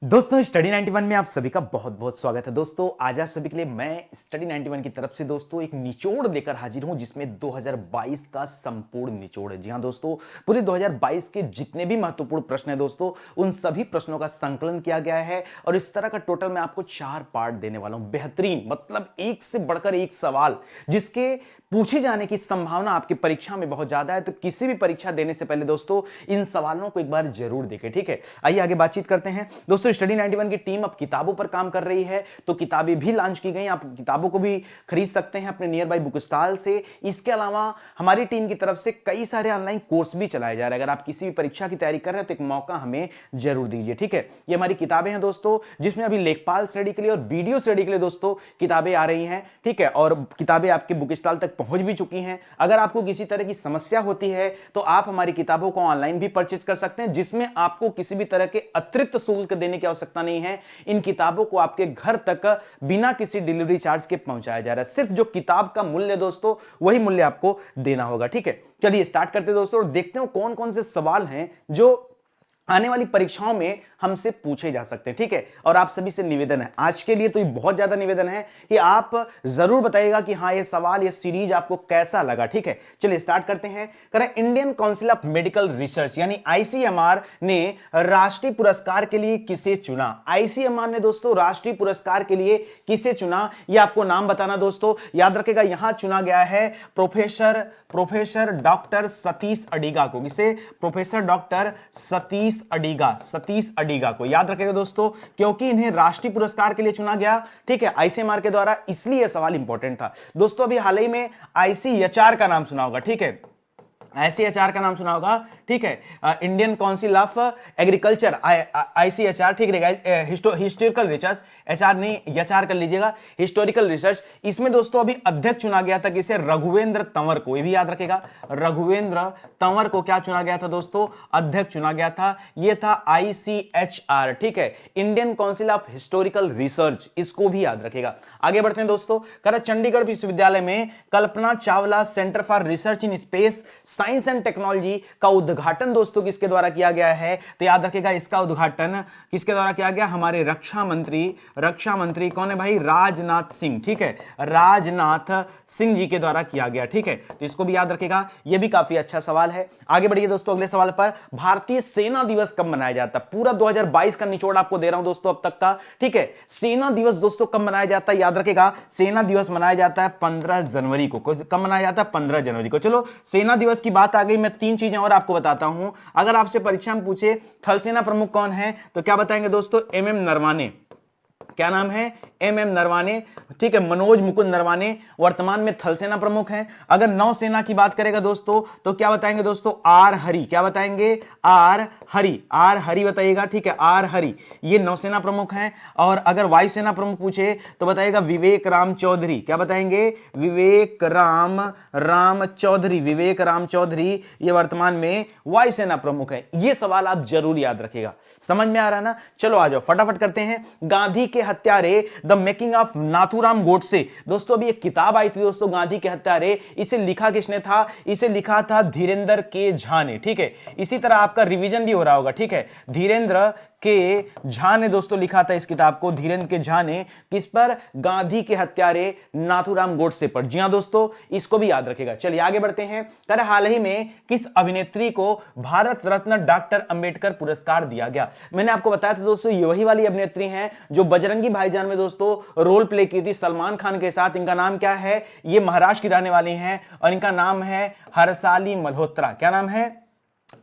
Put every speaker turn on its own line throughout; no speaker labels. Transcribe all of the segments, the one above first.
दोस्तों स्टडी 91 में आप सभी का बहुत बहुत स्वागत है। दोस्तों आज आप सभी के लिए मैं स्टडी 91 की तरफ से दोस्तों एक निचोड़ लेकर हाजिर हूं जिसमें 2022 का संपूर्ण निचोड़ है। जी हां दोस्तों, पूरे 2022 के जितने भी महत्वपूर्ण प्रश्न हैं दोस्तों, उन सभी प्रश्नों का संकलन किया गया है और इस तरह का टोटल मैं आपको 4 पार्ट देने वाला हूं। बेहतरीन, मतलब एक से बढ़कर एक सवाल जिसके पूछे जाने की संभावना आपकी परीक्षा में बहुत ज्यादा है। तो किसी भी परीक्षा देने से पहले दोस्तों इन सवालों को एक बार जरूर देखें, ठीक है। आइए आगे बातचीत करते हैं। दोस्तों स्टडी 91 की टीम अब किताबों पर काम कर रही है, तो किताबें भी लॉन्च की गई। आप किताबों को भी खरीद सकते हैं अपने नियर बाई बुक स्टॉल से। इसके अलावा हमारी टीम की तरफ से कई सारे ऑनलाइन कोर्स भी चलाए जा रहे हैं। अगर आप किसी भी परीक्षा की तैयारी कर रहे हैं तो एक मौका हमें जरूर दीजिए, ठीक है। ये हमारी किताबें हैं दोस्तों, जिसमें अभी लेखपाल स्टडी के लिए और वीडियो स्टडी के लिए दोस्तों किताबें आ रही हैं, ठीक है। और किताबें आपके बुक स्टॉल तक पहुंच भी चुकी हैं। अगर आपको किसी तरह की समस्या होती है तो आप हमारी किताबों को ऑनलाइन भी परचेज कर सकते हैं, जिसमें आपको किसी भी तरह के अतिरिक्त शुल्क देने की आवश्यकता नहीं है। इन किताबों को आपके घर तक बिना किसी डिलीवरी चार्ज के पहुंचाया जा रहा है। सिर्फ जो किताब का मूल्य दोस्तों, वही मूल्य आपको देना होगा, ठीक है। चलिए स्टार्ट करते हैं दोस्तों और देखते हैं कौन कौन से सवाल हैं जो आने वाली परीक्षाओं में हमसे पूछे जा सकते हैं, ठीक है। और आप सभी से निवेदन है, आज के लिए तो ये बहुत ज्यादा निवेदन है कि आप जरूर बताइएगा कि हाँ ये सवाल, ये सीरीज आपको कैसा लगा, ठीक है। चलिए स्टार्ट करते हैं। करें Indian council of medical research यानी आईसीएमआर ने राष्ट्रीय पुरस्कार के लिए किसे चुना। आईसीएमआर ने दोस्तों राष्ट्रीय पुरस्कार के लिए किसे चुना, ये आपको नाम बताना दोस्तों। याद रखेगा यहां चुना गया है प्रोफेसर डॉक्टर सतीश अडिगा को। किसे? प्रोफेसर डॉक्टर सतीश अडिगा को याद रखेगा दोस्तों, क्योंकि इन्हें राष्ट्रीय पुरस्कार के लिए चुना गया, ठीक है, आईसीएमआर के द्वारा, इसलिए यह सवाल इंपॉर्टेंट था दोस्तों। अभी हाल ही में आईसीएचआर का नाम सुना होगा, ठीक है, आईसीएचआर का नाम सुना होगा, ठीक है, Indian council of agriculture, ICHR, ठीक रहेगा। हिस्टोरिकल रिसर्च, एचआर नहीं एचआर कर लीजिएगा, हिस्टोरिकल रिसर्च। इसमें दोस्तों अभी अध्यक्ष चुना गया था किसे? रघुवेंद्र तंवर को। ये भी याद रखेगा, रघुवेंद्र तंवर को क्या चुना गया था दोस्तों? अध्यक्ष चुना गया था। ये था आईसीएचआर, ठीक है, Indian council of historical research, इसको भी याद रखेगा। आगे बढ़ते हैं दोस्तों। करा चंडीगढ़ विश्वविद्यालय में Kalpana Chawla centre for research in space science and technology का उद्घाटन दोस्तों किसके द्वारा किया गया है? तो याद रखेगा इसका उद्घाटन किसके द्वारा किया गया? हमारे रक्षा मंत्री कौन है भाई? राजनाथ सिंह, ठीक है, राजनाथ सिंह जी के द्वारा किया गया, ठीक है। तो इसको भी याद रखेगा, यह भी काफी अच्छा सवाल है। आगे बढ़िए दोस्तों अगले सवाल पर। भारतीय सेना दिवस कब मनाया जाता है? पूरा 2022 का निचोड़ आपको दे रहा हूं दोस्तों अब तक का, ठीक है। सेना दिवस दोस्तों कब मनाया जाता है? याद रखेगा सेना दिवस मनाया जाता है 15 जनवरी को। कब मनाया जाता है? 15 जनवरी को। चलो सेना दिवस की बात आ गई, मैं 3 चीजें और आपको बताता हूं। अगर आपसे परीक्षा में पूछे थल सेना प्रमुख कौन है, तो क्या बताएंगे दोस्तों? एमएम नरवाने। क्या नाम है? एमएम नरवाने, ठीक है, मनोज मुकुंद नरवाने वर्तमान में थल सेना प्रमुख हैं। अगर नौसेना की बात करेगा दोस्तों तो क्या बताएंगे दोस्तों? आर हरि। क्या बताएंगे? आर हरि बताइएगा, ठीक है, आर हरि, ये नौसेना प्रमुख हैं। और अगर वायुसेना प्रमुख पूछे तो बताइएगा विवेक राम चौधरी। क्या बताएंगे? विवेक राम चौधरी, ये वर्तमान में वायुसेना प्रमुख है। ये सवाल आप जरूर याद रखिएगा। समझ में आ रहा है ना? चलो आ जाओ फटाफट करते हैं। गांधी के हत्यारे the making of Nathuram Godse. दोस्तों अभी एक किताब आई थी दोस्तों, गांधी के हत्यारे। इसे लिखा किसने था? इसे लिखा था धीरेन्द्र के झा ने, ठीक है। इसी तरह आपका रिवीजन भी हो रहा होगा, ठीक है, धीरेन्द्र के झा ने दोस्तों लिखा था इस किताब को, धीरेन्द्र के झा ने, किस पर? गांधी के हत्यारे नाथूराम गोडसे पर। जी हां दोस्तों, इसको भी याद रखेगा। चलिए आगे बढ़ते हैं। कर हाल ही में किस अभिनेत्री को भारत रत्न डॉक्टर अंबेडकर पुरस्कार दिया गया? मैंने आपको बताया था दोस्तों, ये वही वाली अभिनेत्री हैं जो बजरंगी भाईजान में दोस्तों रोल प्ले की थी सलमान खान के साथ। इनका नाम क्या है? ये महाराष्ट्र की रहने वाली हैं और इनका नाम है हर्षाली मल्होत्रा। क्या नाम है?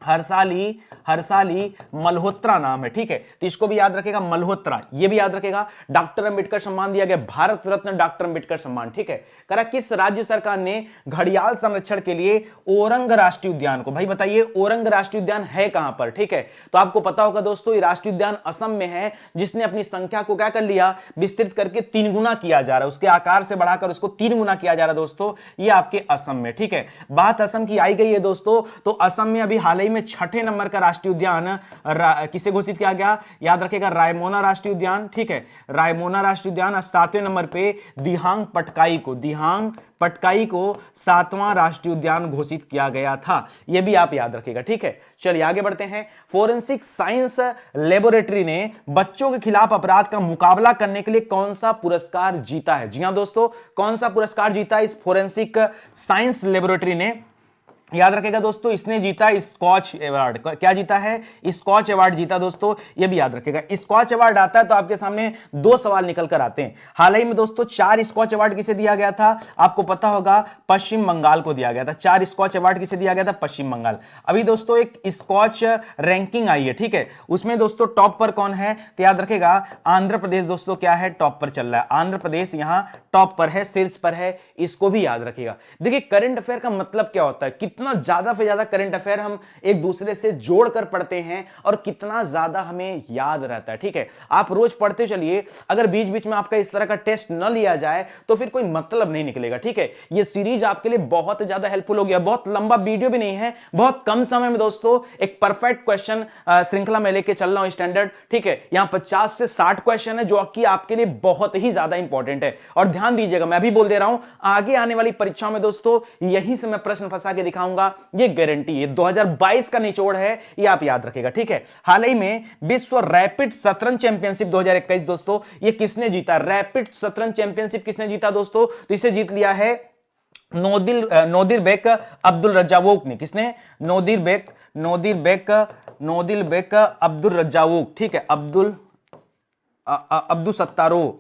हर्षाली मल्होत्रा नाम है, ठीक है। तो इसको भी याद रखेगा, मल्होत्रा, ये भी याद रखेगा। डॉक्टर अंबेडकर सम्मान दिया गया, भारत रत्न डॉक्टर अंबेडकर सम्मान, ठीक है। करा किस राज्य सरकार ने घड़ियाल संरक्षण के लिए ओरंग राष्ट्रीय उद्यान को, भाई बताइए ओरंग राष्ट्रीय उद्यान है कहां पर, ठीक है। तो आपको पता होगा दोस्तों ये राष्ट्रीय उद्यान असम में है, जिसने अपनी संख्या को क्या कर लिया? विस्तृत करके 3 गुना किया जा रहा है, उसके आकार से बढ़ाकर उसको 3 गुना किया जा रहा है दोस्तों, ये आपके असम में, ठीक है। बात असम की आई गई है दोस्तों, तो असम में अभी हाल ही ही में छठे नंबर का राष्ट्रीय उद्यान किसे घोषित किया गया, याद रखेगा रायमोना राष्ट्रीय उद्यान, ठीक है, रायमोना राष्ट्रीय उद्यान। और 7वें नंबर पे दिहांग पटकाई को 7वां राष्ट्रीय उद्यान घोषित किया गया था, यह भी आप याद रखेगा, ठीक है। चलिए आगे बढ़ते हैं। फोरेंसिक साइंस लेबोरेटरी ने बच्चों के खिलाफ अपराध का मुकाबला करने के लिए कौन सा पुरस्कार जीता है? जी हां दोस्तों, कौन सा पुरस्कार जीता इस फोरेंसिक साइंस लेबोरेटरी ने? याद रखेगा दोस्तों, इसने जीता स्कॉच अवार्ड। क्या जीता है? स्कॉच अवार्ड जीता दोस्तों, ये भी याद रखेगा। स्कॉच अवार्ड आता है तो आपके सामने दो सवाल निकल कर आते हैं। हाल ही में दोस्तों 4 स्कॉच अवार्ड किसे दिया गया था? आपको पता होगा पश्चिम बंगाल को दिया गया था। 4 स्कॉच अवार्ड किसे दिया गया था? पश्चिम बंगाल। अभी दोस्तों एक स्कॉच रैंकिंग आई है, ठीक है, उसमें दोस्तों टॉप पर कौन है? तो याद रखेगा आंध्र प्रदेश दोस्तों क्या है, टॉप पर चल रहा है। आंध्र प्रदेश यहां टॉप पर है, शीर्ष पर है, इसको भी याद रखिएगा। देखिए करंट अफेयर का मतलब क्या होता है, कितना ज्यादा से ज्यादा करंट अफेयर हम एक दूसरे से जोड़कर पढ़ते हैं और कितना ज्यादा हमें याद रहता है, ठीक है। आप रोज पढ़ते चलिए, अगर बीच बीच में आपका इस तरह का टेस्ट न लिया जाए तो फिर कोई मतलब नहीं निकलेगा, ठीक है। यह सीरीज आपके लिए बहुत ज्यादा हेल्पफुल हो गया। बहुत लंबा वीडियो भी नहीं है, बहुत कम समय में दोस्तों एक परफेक्ट क्वेश्चन श्रृंखला में लेके चल रहा हूं स्टैंडर्ड, ठीक है। यहां 50 से 60 क्वेश्चन है जो कि आपके लिए बहुत ही ज्यादा इंपॉर्टेंट है। और ध्यान दीजिएगा, मैं भी बोल दे रहा हूं, आगे आने वाली परीक्षाओं में दोस्तों यहीं से मैं प्रश्न फंसा के दिखाऊंगा, ये गारंटी है। 2022 का निचोड़ है, ये आप याद रखेगा, ठीक है। हाल ही में विश्व रैपिड शतरंज चैंपियनशिप 2021 दोस्तों, ये किसने जीता? रैपिड शतरंज चैंपियनशिप किसने जीता दोस्तों? तो इसे जीत लिया है नोदिरबेक अब्दुल रज्जावोक ने। किसने? नोदिरबेक अब्दुल रज्जावोक, ठीक है, अब्दू सत्तारो,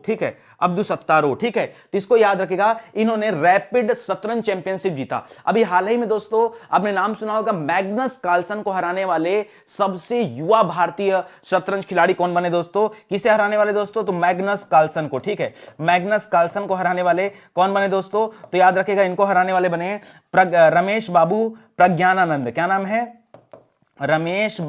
ठीक है, अब्दू सत्तारो, ठीक है। तो इसको याद रखेगा, इन्होंने रैपिड शतरंज चैंपियनशिप जीता। अभी हाल ही में दोस्तों आपने नाम सुना होगा, मैग्नस कार्लसन को हराने वाले सबसे युवा भारतीय शतरंज खिलाड़ी कौन बने दोस्तों? किसे हराने वाले दोस्तों? तो मैग्नस कार्लसन को, ठीक है, मैग्नस कार्लसन को हराने वाले कौन बने दोस्तों? तो याद रखेगा, इनको हराने वाले बने रमेश बाबू प्रज्ञानानंद। क्या नाम है? रमेश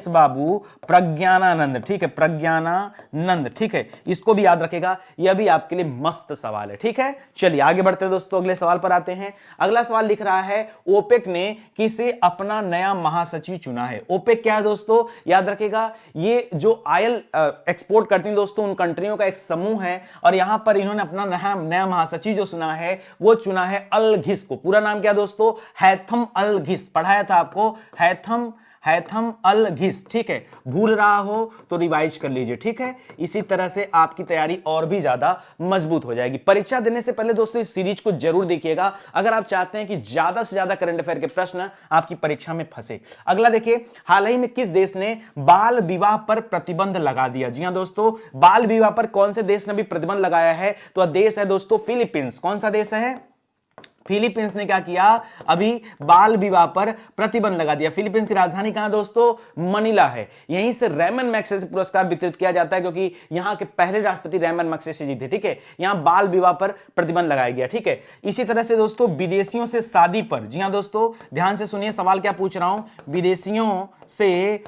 बाबू प्रज्ञानानंद, ठीक है, प्रज्ञानानंद, ठीक है। इसको भी याद रखेगा, यह भी आपके लिए मस्त सवाल है, ठीक है। चलिए आगे बढ़ते हैं दोस्तों, अगले सवाल पर आते हैं। अगला सवाल लिख रहा है, ओपेक ने किसे अपना नया महासचिव चुना है? ओपेक क्या है दोस्तों? याद रखेगा, ये जो ऑयल एक्सपोर्ट करती हैं दोस्तों, उन कंट्रियों का एक समूह है, और यहां पर इन्होंने अपना नया महासचिव जो चुना है वो चुना है अल घिस को। पूरा नाम क्या दोस्तों? हैथम अल घिस। पढ़ाया था आपको, हैथम अल घिस, ठीक है। भूल रहा हो तो रिवाइज कर लीजिए, ठीक है। इसी तरह से आपकी तैयारी और भी ज्यादा मजबूत हो जाएगी। परीक्षा देने से पहले दोस्तों इस सीरीज को जरूर देखिएगा, अगर आप चाहते हैं कि ज्यादा से ज्यादा करंट अफेयर के प्रश्न आपकी परीक्षा में फंसे। अगला देखिए, हाल ही में किस देश ने बाल विवाह पर प्रतिबंध लगा दिया? जी हां दोस्तों, बाल विवाह पर कौन से देश ने भी प्रतिबंध लगाया है? तो देश है दोस्तों फिलीपींस। कौन सा देश है? फिलीपींस ने क्या किया? अभी बाल विवाह पर प्रतिबंध लगा दिया। फिलीपींस की राजधानी कहां दोस्तों? मनीला है। यहीं से रेमन मैग्सेसे पुरस्कार वितरित किया जाता है, क्योंकि यहां के पहले राष्ट्रपति रेमन मैग्सेसे जी थे, ठीक है। यहां बाल विवाह पर प्रतिबंध लगाया गया, ठीक है। इसी तरह से दोस्तों विदेशियों से शादी पर, जी हां दोस्तों ध्यान से सुनिए सवाल क्या पूछ रहा हूं, विदेशियों से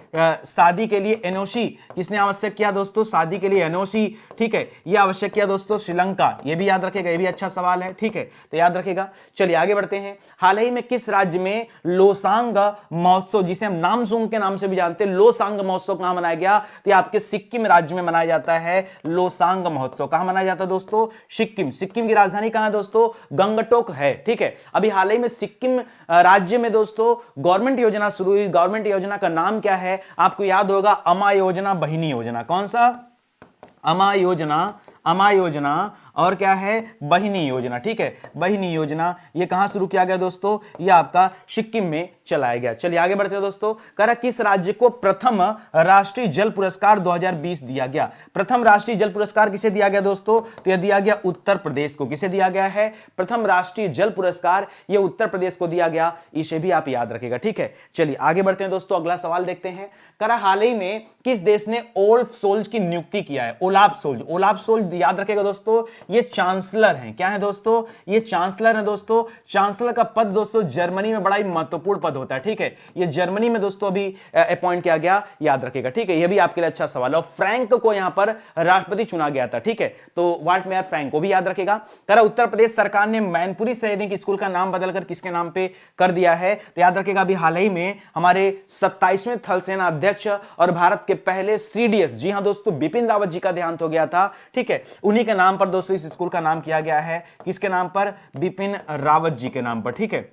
शादी के लिए एनओसी किसने आवश्यक किया दोस्तों? शादी के एनओसी, ठीक है, यह आवश्यक किया दोस्तों श्रीलंका। यह भी याद रखेगा, यह भी अच्छा सवाल है, ठीक है, तो याद रखेगा। चलिए आगे बढ़ते हैं। हाल ही में किस राज्य में लोसांग महोत्सव, जिसे हम नामसूंग के नाम से भी जानते हैं, लोसांग महोत्सव कहां मनाया गया? तो ये आपके सिक्किम राज्य में मनाया जाता है। लोसांग महोत्सव कहां मनाया जाता है दोस्तों? सिक्किम। सिक्किम की राजधानी कहां है दोस्तों? गंगटोक है, ठीक है। अभी हाल ही में सिक्किम राज्य में दोस्तों गवर्नमेंट योजना शुरू हुई। गवर्नमेंट योजना का नाम क्या है? आपको याद होगा, अमा योजना, बहिनी योजना। कौन सा? अमा योजना और क्या है? बहिनी योजना, ठीक है, बहिनी योजना। ये कहां शुरू किया गया दोस्तों? ये आपका सिक्किम में चलाया गया। चलिए आगे बढ़ते हैं दोस्तों। करा किस राज्य को प्रथम राष्ट्रीय जल पुरस्कार 2020 दिया गया? प्रथम राष्ट्रीय जल पुरस्कार किसे दिया गया दोस्तों? तो यह दिया गया उत्तर प्रदेश को। किसे दिया गया है प्रथम राष्ट्रीय जल पुरस्कार? यह उत्तर प्रदेश को दिया गया, इसे भी आप याद रखेगा, ठीक है। चलिए आगे बढ़ते हैं दोस्तों, अगला सवाल देखते हैं। करा हाल ही में किस देश ने ओल्फ सोल्ज की नियुक्ति किया है? ओलाफ सोल्ज याद रखेगा दोस्तों, ये चांसलर हैं। क्या है दोस्तों? ये चांसलर है दोस्तों। चांसलर का पद दोस्तों जर्मनी में बड़ा ही महत्वपूर्ण पद होता है, ठीक है। ये जर्मनी में दोस्तों अभी अपॉइंट किया गया, याद रखेगा, ठीक है। ये भी आपके लिए अच्छा सवाल है। और फ्रैंक को यहां पर राष्ट्रपति चुना गया था, ठीक है। तो वाल्ट मेयर फ्रैंक को भी याद रखेगा। कह रहा उत्तर प्रदेश सरकार ने मैनपुरी सैनिक स्कूल का नाम बदलकर किसके नाम पे कर दिया है? तो याद रखेगा अभी हाल ही में हमारे 27वें थल सेना अध्यक्ष और भारत के पहले सीडीएस, जी हां दोस्तों, बिपिन रावत जी का देहांत हो गया था, ठीक है। उन्हीं के नाम पर दोस्तों इस स्कूल का नाम किया गया है। किसके नाम पर? बिपिन रावत जी के नाम पर, ठीक है।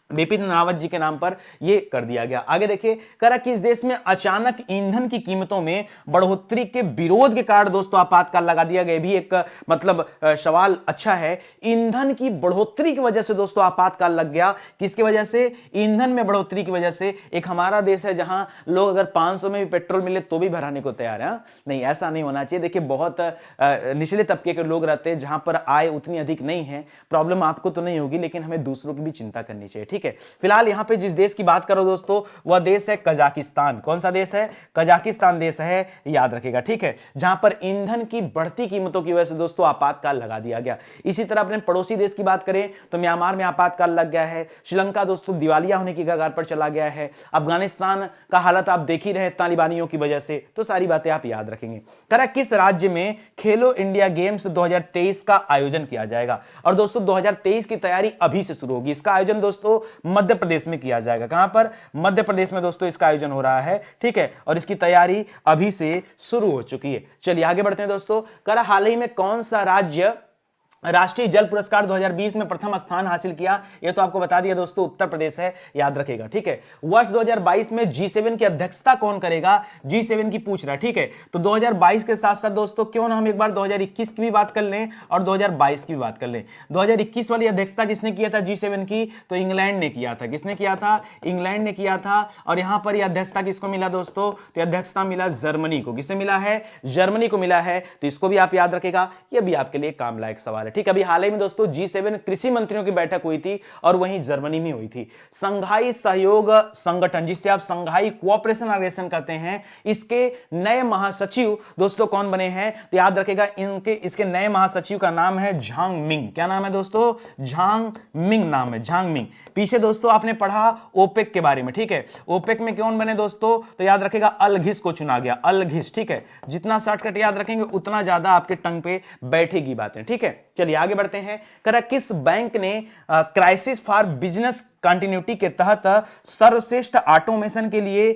बिपिन रावत जी के नाम पर यह कर दिया गया। आगे देखिए, करा कि इस देश में अचानक ईंधन की कीमतों में बढ़ोतरी के विरोध के कारण दोस्तों आपातकाल लगा दिया गया। भी एक मतलब सवाल अच्छा है। ईंधन की बढ़ोतरी की वजह से दोस्तों आपातकाल लग गया। किसकी वजह से? ईंधन में बढ़ोतरी की वजह से। एक हमारा देश है जहां लोग अगर 500 में भी पेट्रोल मिले तो भी भराने को तैयार है। नहीं, ऐसा नहीं होना चाहिए। देखिए बहुत निचले तबके के लोग रहते हैं जहां पर आय उतनी अधिक नहीं है। प्रॉब्लम आपको तो नहीं होगी, लेकिन हमें दूसरों की भी चिंता करनी चाहिए, ठीक है। फिलहाल यहां पे जिस देश की बात करो दोस्तों, वह देश है कजाकिस्तान। कौन सा देश है? कजाकिस्तान देश है, याद रखेगा, ठीक है। जहां पर ईंधन की बढ़ती कीमतों की वजह से दोस्तों आपातकाल लगा दिया गया। इसी तरह अपने पड़ोसी देश की बात करें तो म्यांमार में आपातकाल लग गया है। श्रीलंका दोस्तों दिवालिया होने की कगार पर चला गया है। अफगानिस्तान का हालत आप देख ही रहे तालिबानियों की वजह से। तो सारी बातें आप याद रखेंगे। करा किस राज्य में खेलो इंडिया गेम्स 2023 का आयोजन किया जाएगा? और दोस्तों 2023 की तैयारी अभी से शुरू होगी। इसका आयोजन दोस्तों मध्य प्रदेश में किया जाएगा। कहां पर? मध्य प्रदेश में दोस्तों इसका आयोजन हो रहा है, ठीक है। और इसकी तैयारी अभी से शुरू हो चुकी है। चलिए आगे बढ़ते हैं दोस्तों। करा हाल ही में कौन सा राज्य राष्ट्रीय जल पुरस्कार 2020 में प्रथम स्थान हासिल किया? यह तो आपको बता दिया दोस्तों, उत्तर प्रदेश है, याद रखेगा, ठीक है। वर्ष 2022 में G7 की अध्यक्षता कौन करेगा? G7 की पूछ रहा है, ठीक है। तो 2022 के साथ साथ दोस्तों क्यों ना हम एक बार 2021 की भी बात कर लें और 2022 की भी बात कर लें। 2021 वाली अध्यक्षता किसने किया था G7 की? तो इंग्लैंड ने किया था। किसने किया था? इंग्लैंड ने किया था। और यहां पर यह अध्यक्षता किसको मिला दोस्तों? तो अध्यक्षता मिला जर्मनी को। किसे मिला है? जर्मनी को मिला है। तो इसको भी आप याद रखेगा, यह भी आपके लिए काम लायक सवाल है, ठीक है। अभी हाल ही में दोस्तों G7 कृषि मंत्रियों की बैठक हुई थी और वहीं जर्मनी में हुई थी। संघाई सहयोग संगठन, जिसे आप संघाई कोऑपरेशन ऑर्गेनाइजेशन कहते हैं, इसके नए महासचिव दोस्तों कौन बने हैं? तो याद रखेगा इसके नए महासचिव का नाम है झांग मिंग। क्या नाम है दोस्तों? झांग मिंग नाम है, झांग मिंग। पीछे दोस्तों आपने पढ़ा ओपेक के बारे में, ठीक है। ओपेक में कौन बने दोस्तों? तो याद रखेगा अलघिस को चुना गया, अलघिस, ठीक है। जितना शॉर्टकट याद रखेंगे उतना ज्यादा आपके टंग पे बैठेगी बातें, ठीक है। चलिए आगे बढ़ते हैं। करा किस बैंक ने क्राइसिस फॉर बिजनेस कंटिन्यूटी के तहत सर्वश्रेष्ठ ऑटोमेशन के लिए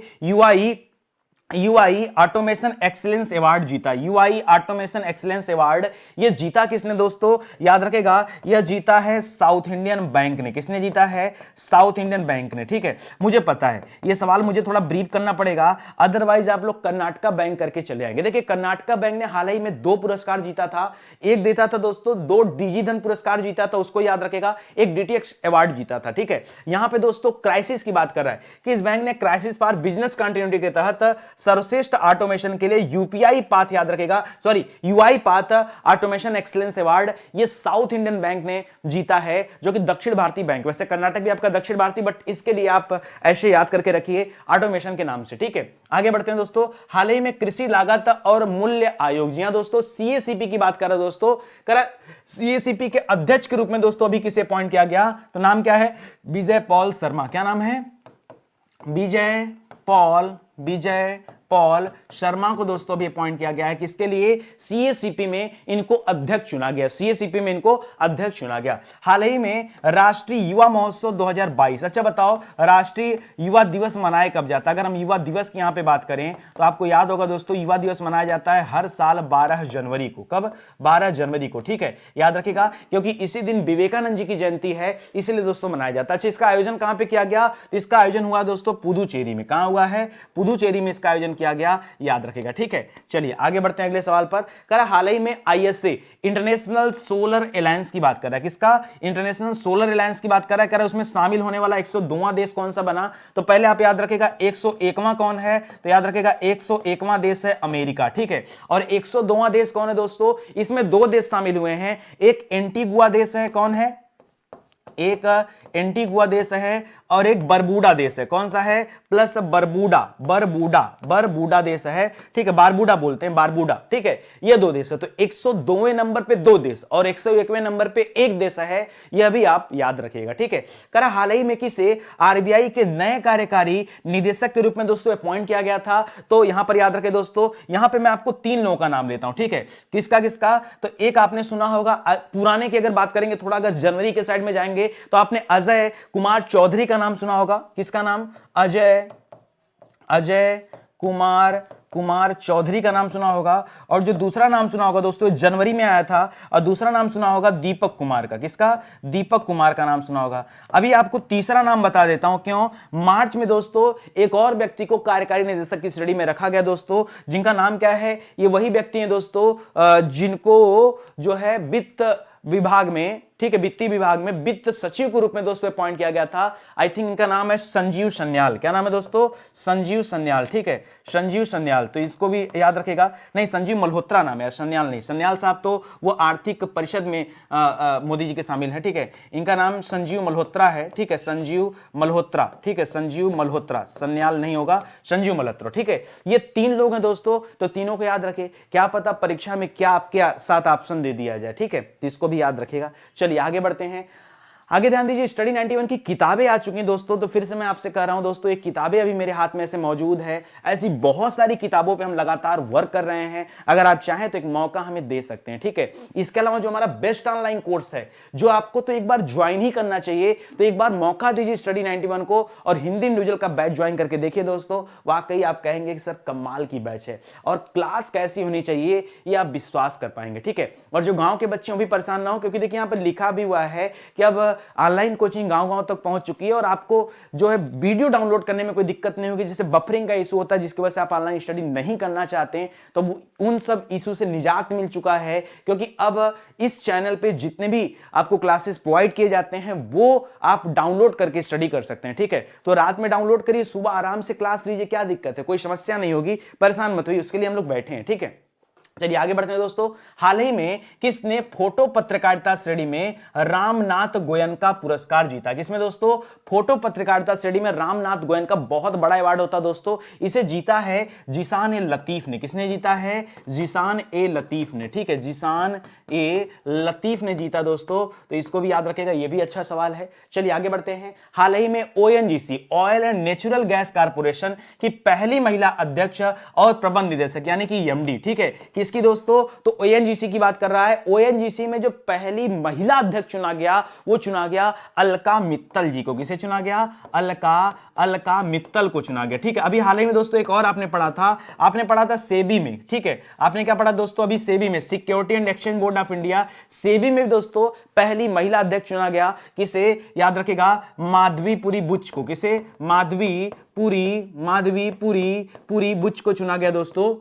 यूआई ऑटोमेशन एक्सीलेंस अवार्ड जीता? यूआई ऑटोमेशन एक्सीलेंस अवार्ड ये जीता किसने दोस्तों? याद रखेगा यह जीता है साउथ इंडियन बैंक ने। किसने जीता है? साउथ इंडियन बैंक ने, ठीक है। मुझे पता है यह सवाल मुझे थोड़ा ब्रीफ करना पड़ेगा, अदरवाइज आप लोग कर्नाटका बैंक करके चले आएंगे। देखिए कर्नाटका बैंक ने हाल ही में 2 पुरस्कार जीता था। एक देता था दोस्तों 2 डिजिधन पुरस्कार जीता था, उसको याद रखेगा। एक डीटीएक्स अवार्ड जीता था, ठीक है। यहां पे दोस्तों क्राइसिस की बात कर रहा है कि इस बैंक ने क्राइसिस फॉर बिजनेस कंटिन्यूटी के तहत सर्वश्रेष्ठ ऑटोमेशन के लिए यूपीआई पाथ, याद रखेगा, sorry UI path automation excellence award ये साउथ इंडियन बैंक ने जीता है, जो कि दक्षिण भारतीय बैंक। वैसे कर्नाटक भी आपका दक्षिण भारतीय, बट इसके लिए आप ऐसे याद करके रखिए ऑटोमेशन के नाम से, ठीक है। आगे बढ़ते हैं दोस्तों। हाल ही में कृषि लागत और मूल्य आयोग, जी हां दोस्तों सीएसीपी की बात कर रहा है दोस्तों। सीएसीपी के अध्यक्ष के रूप में दोस्तों अभी किसे अपॉइंट किया गया? तो नाम क्या है? विजय पॉल शर्मा। क्या नाम है? विजय पॉल शर्मा को दोस्तों अभी अपॉइंट किया गया है। किसके लिए? सीएसीपी में इनको अध्यक्ष चुना गया। सीएसीपी में इनको अध्यक्ष चुना गया। हाल ही में राष्ट्रीय युवा महोत्सव 2022, अच्छा बताओ राष्ट्रीय युवा दिवस मनाया कब जाता है? अगर हम युवा दिवस की यहां पे बात करें तो आपको याद होगा दोस्तों युवा दिवस मनाया जाता है हर साल 12 जनवरी को। कब? 12 जनवरी को, ठीक है, याद रखिएगा, क्योंकि इसी दिन विवेकानंद जी की जयंती है, इसलिए दोस्तों मनाया जाता है। अच्छा इसका आयोजन कहां पे किया गया? तो इसका आयोजन हुआ दोस्तों पुदुचेरी में। कहां हुआ है? पुदुचेरी में इसका आयोजन किया गया, याद रखेगा, ठीक है। चलिए आगे बढ़ते हैं अगले सवाल पर। करा हाल ही में आईएसए इंटरनेशनल सोलर अलायंस की बात कर रहा है। किसका? इंटरनेशनल सोलर अलायंस की बात कर रहा है। कह रहा है उसमें शामिल होने वाला 102वां देश कौन सा बना? तो पहले आप याद रखेगा 101वां कौन है? तो याद रखेगा 101वां देश है अमेरिका, ठीक है। और 102वां देश कौन है दोस्तों? इसमें 2 देश शामिल हुए हैं। एक एंटीगुआ देश है, कौन है? एक एंटीगुआ देश है और एक बरबूडा देश है। कौन सा है? प्लस बरबूडा, बरबूडा, बरबूडा देश है, ठीक है, बारबूडा बोलते हैं, बारबूडा, ठीक है, ये दो देश है। तो 102वें नंबर पे दो देश और 101वें नंबर पे एक देश है, यह भी आप याद रखिएगा, ठीक है। करा हाल ही में किसे आरबीआई के नए कार्यकारी निदेशक के रूप में दोस्तों अपॉइंट किया गया था? तो यहां पर याद रखें दोस्तों, यहां पे मैं आपको 3 लोगों का नाम लेता हूं, ठीक है। किसका किसका? तो एक आपने सुना होगा, पुराने की अगर बात करेंगे, थोड़ा अगर जनवरी के साइड में जाएंगे तो आपने अजय कुमार चौधरी का नाम सुना होगा। किसका नाम? अजय कुमार चौधरी का नाम सुना होगा। और जो दूसरा नाम सुना होगा दोस्तों, जनवरी में आया था, और दूसरा नाम सुना होगा दीपक कुमार का। किसका? दीपक कुमार का नाम सुना होगा। अभी आपको तीसरा नाम बता देता हूं, क्यों? मार्च में दोस्तों एक और व्यक्ति को कार्यकारी निदेशक की श्रेणी में रखा गया दोस्तों, जिनका नाम क्या है? ये वही व्यक्ति हैं दोस्तों जिनको जो है वित्त विभाग में, ठीक है, वित्तीय विभाग में वित्त सचिव के रूप में दोस्तों अपॉइंट किया गया था। आई थिंक इनका नाम है संजीव सन्याल। क्या नाम है दोस्तों? संजीव सन्याल, ठीक है, संजीव सन्याल। तो इसको भी याद रखेगा। नहीं, संजीव मल्होत्रा नाम है, सन्याल नहीं। सन्याल साहब तो वो आर्थिक परिषद में मोदी जी के शामिल है, ठीक है। इनका नाम संजीव मल्होत्रा है, ठीक है, संजीव मल्होत्रा, ठीक है, संजीव मल्होत्रा, सन्याल नहीं होगा, संजीव मल्होत्रा, ठीक है। ये 3 लोग हैं दोस्तों, तो तीनों को याद रखे। क्या पता परीक्षा में क्या आपके साथ ऑप्शन दे दिया जाए, ठीक है, तो इसको भी याद रखेगा। चलिए आगे बढ़ते हैं। आगे ध्यान दीजिए, स्टडी 91 की किताबें आ चुकी हैं दोस्तों। तो फिर से मैं आपसे कह रहा हूं दोस्तों, ये किताबें अभी मेरे हाथ में से मौजूद है। ऐसी बहुत सारी किताबों पे हम लगातार वर्क कर रहे हैं। अगर आप चाहें तो एक मौका हमें दे सकते हैं, ठीक है। इसके अलावा जो हमारा बेस्ट ऑनलाइन कोर्स है, जो आपको तो एक बार ज्वाइन ही करना चाहिए, तो एक बार मौका दीजिए स्टडी 91 को और हिंदी इंडिविजुअल का बैच ज्वाइन करके देखिए दोस्तों। वाकई आप कहेंगे कि सर कमाल की बैच है, और क्लास कैसी होनी चाहिए ये आप विश्वास कर पाएंगे, ठीक है। और जो गांव के बच्चे हैं भी परेशान ना हो, क्योंकि देखिए यहां पर लिखा भी हुआ है कि अब ऑनलाइन कोचिंग गांव-गांव तक पहुंच चुकी है, और आपको जो है वीडियो डाउनलोड करने में कोई दिक्कत नहीं होगी। जैसे बफरिंग का इशू होता है, जिसकी वजह से आप ऑनलाइन स्टडी नहीं करना चाहते हैं, तो उन सब इशू से निजात मिल चुका है, क्योंकि अब इस चैनल पे जितने भी आपको क्लासेस प्रोवाइड किए जाते हैं वो आप डाउनलोड करके स्टडी कर सकते हैं, ठीक है। तो रात में डाउनलोड करिए, सुबह आराम से क्लास लीजिए, क्या दिक्कत है? कोई समस्या नहीं होगी, परेशान मत होइए, उसके लिए हम लोग बैठे हैं, ठीक है। चलिए आगे बढ़ते हैं दोस्तों। हाल ही में किसने फोटो पत्रकारिता श्रेणी में रामनाथ गोयनका पुरस्कार जीता? किसमें दोस्तों? फोटो पत्रकारिता श्रेणी में रामनाथ गोयनका का बहुत बड़ा अवार्ड होता है दोस्तों, इसे जीता है जीशान ए लतीफ ने। किसने जीता है? जीशान ए लतीफ ने, ठीक है, जीशान ए लतीफ ने जीता दोस्तों। तो इसको भी याद रखेगा, ये भी अच्छा सवाल है। चलिए आगे बढ़ते हैं। हाल ही में ONGC, oil and natural gas corporation की पहली महिला अध्यक्ष और प्रबंध निदेशक यानी कि एमडी, ठीक है, किसकी दोस्तों? तो ओएनजीसी की बात कर रहा है। ओएनजीसी में जो पहली महिला अध्यक्ष चुना गया, वो चुना गया अलका मित्तल जी को। किसे चुना गया? अलका मित्तल को चुना गया, ठीक है। अभी हाल ही में दोस्तों एक और आपने पढ़ा था सेबी में, ठीक है। आपने क्या पढ़ा दोस्तों? अभी सेबी में, security and exchange board of India, SEBI में दोस्तों पहली महिला अध्यक्ष चुना गया। किसे? याद रखेगा, माधवीपुरी बुच को। किसे? माधवीपुरी बुच को चुना गया दोस्तों,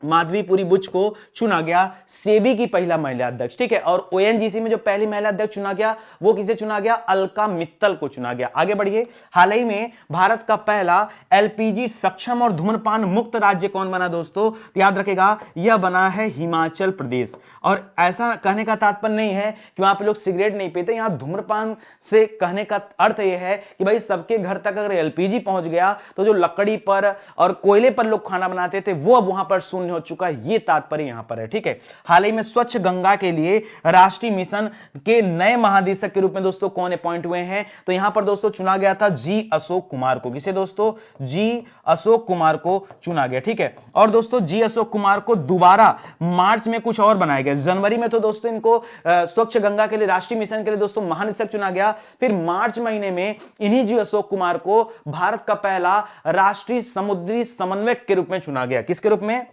माधवीपुरी बुच को चुना गया सेबी की पहला महिला अध्यक्ष, ठीक है। और ओएनजीसी में जो पहली महिला अध्यक्ष चुना गया, वो किसे चुना गया? अलका मित्तल को चुना गया। आगे बढ़िए। हाल ही में भारत का पहला एलपीजी सक्षम और धूम्रपान मुक्त राज्य कौन बना दोस्तों? तो याद रखेगा, यह बना है हिमाचल प्रदेश। और ऐसा कहने का तात्पर्य नहीं है कि वहां पे लोग सिगरेट नहीं पीते, यहां धूम्रपान से कहने का अर्थ यह है कि भाई सबके घर तक अगर एलपीजी पहुंच गया तो जो लकड़ी पर और कोयले पर लोग खाना बनाते थे वो अब वहां पर शून्य हो चुका है, ये तात्पर्य यहां पर है, ठीक है। हाल ही में स्वच्छ गंगा के लिए राष्ट्रीय मिशन के नए महानिदेशक के रूप में दोस्तों कौन अपॉइंट हुए हैं? तो यहां पर दोस्तों चुना गया था जी अशोक कुमार को। किसे दोस्तों? जी अशोक कुमार को चुना गया, ठीक है। और दोस्तों जी अशोक कुमार को दोबारा मार्च में कुछ और बनाया गया। जनवरी में तो दोस्तों इनको स्वच्छ गंगा के लिए राष्ट्रीय मिशन के लिए दोस्तों महानिदेशक चुना गया, फिर मार्च महीने में इन्हीं जी अशोक कुमार को भारत का पहला राष्ट्रीय समुद्री समन्वयक के रूप में चुना गया। किसके रूप में?